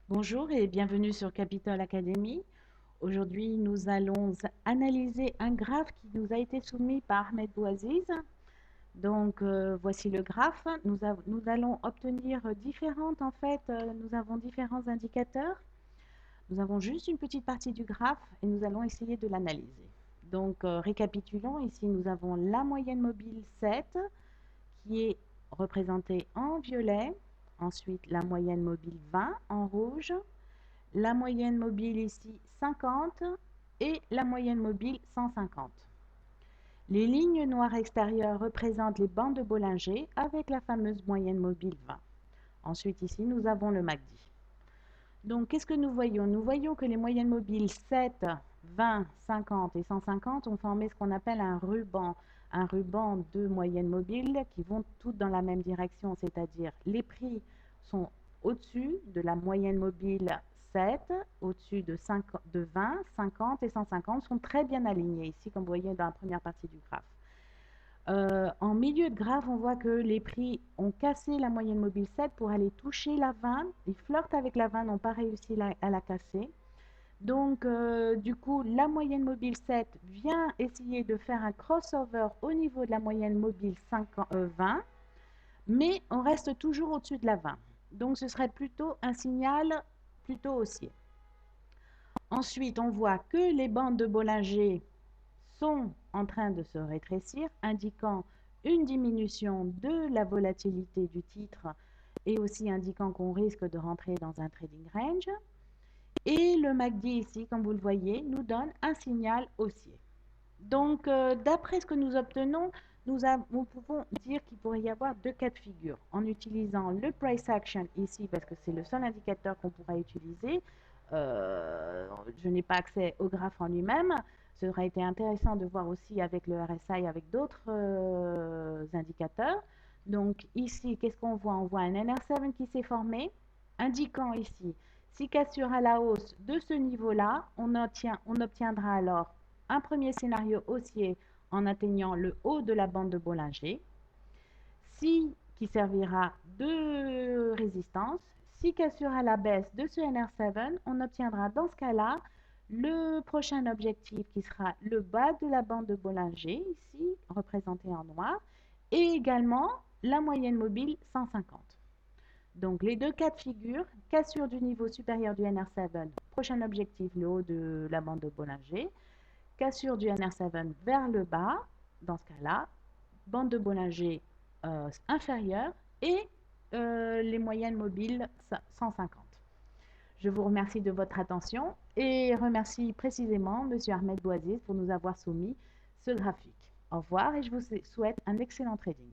Bonjour et bienvenue sur Capital Academy. Aujourd'hui, nous allons analyser un graphe qui nous a été soumis par Ahmed Bouaziz. Donc, voici le graphe. Nous allons obtenir nous avons différents indicateurs. Nous avons juste une petite partie du graphe et nous allons essayer de l'analyser. Donc, récapitulons. Ici, nous avons la moyenne mobile 7 qui est représentée en violet. Ensuite, la moyenne mobile 20 en rouge. La moyenne mobile ici 50 et la moyenne mobile 150. Les lignes noires extérieures représentent les bandes de Bollinger avec la fameuse moyenne mobile 20. Ensuite ici nous avons le MACD. Donc qu'est-ce que nous voyons? Nous voyons que les moyennes mobiles 7, 20, 50 et 150 ont formé ce qu'on appelle un ruban de moyennes mobiles qui vont toutes dans la même direction, c'est-à-dire les prix sont au-dessus de la moyenne mobile 7, au-dessus de 20, 50 et 150, sont très bien alignés ici, comme vous voyez dans la première partie du graphe. En milieu de graphe, on voit que les prix ont cassé la moyenne mobile 7 pour aller toucher la 20. Ils flirtent avec la 20, n'ont pas réussi à la casser. Donc, du coup, la moyenne mobile 7 vient essayer de faire un crossover au niveau de la moyenne mobile 20, mais on reste toujours au-dessus de la 20. Donc, ce serait plutôt un signal plutôt haussier. Ensuite, on voit que les bandes de Bollinger sont en train de se rétrécir, indiquant une diminution de la volatilité du titre et aussi indiquant qu'on risque de rentrer dans un trading range. Et le MACD ici, comme vous le voyez, nous donne un signal haussier. Donc, d'après ce que nous obtenons, nous pouvons dire qu'il pourrait y avoir deux cas de figure. En utilisant le price action ici, parce que c'est le seul indicateur qu'on pourra utiliser, je n'ai pas accès au graphe en lui-même. Ça aurait été intéressant de voir aussi avec le RSI, avec d'autres indicateurs. Donc ici, qu'est-ce qu'on voit? On voit un NR7 qui s'est formé, indiquant ici, si cassure à la hausse de ce niveau-là, on obtiendra alors un premier scénario haussier en atteignant le haut de la bande de Bollinger, qui servira de résistance. Si cassure à la baisse de ce NR7, on obtiendra dans ce cas-là le prochain objectif qui sera le bas de la bande de Bollinger, ici représenté en noir, et également la moyenne mobile 150. Donc les deux cas de figure, cassure du niveau supérieur du NR7, prochain objectif le haut de la bande de Bollinger, cassure du NR7 vers le bas, dans ce cas-là, bande de Bollinger inférieure et les moyennes mobiles 150. Je vous remercie de votre attention et remercie précisément M. Ahmed Bouaziz pour nous avoir soumis ce graphique. Au revoir et je vous souhaite un excellent trading.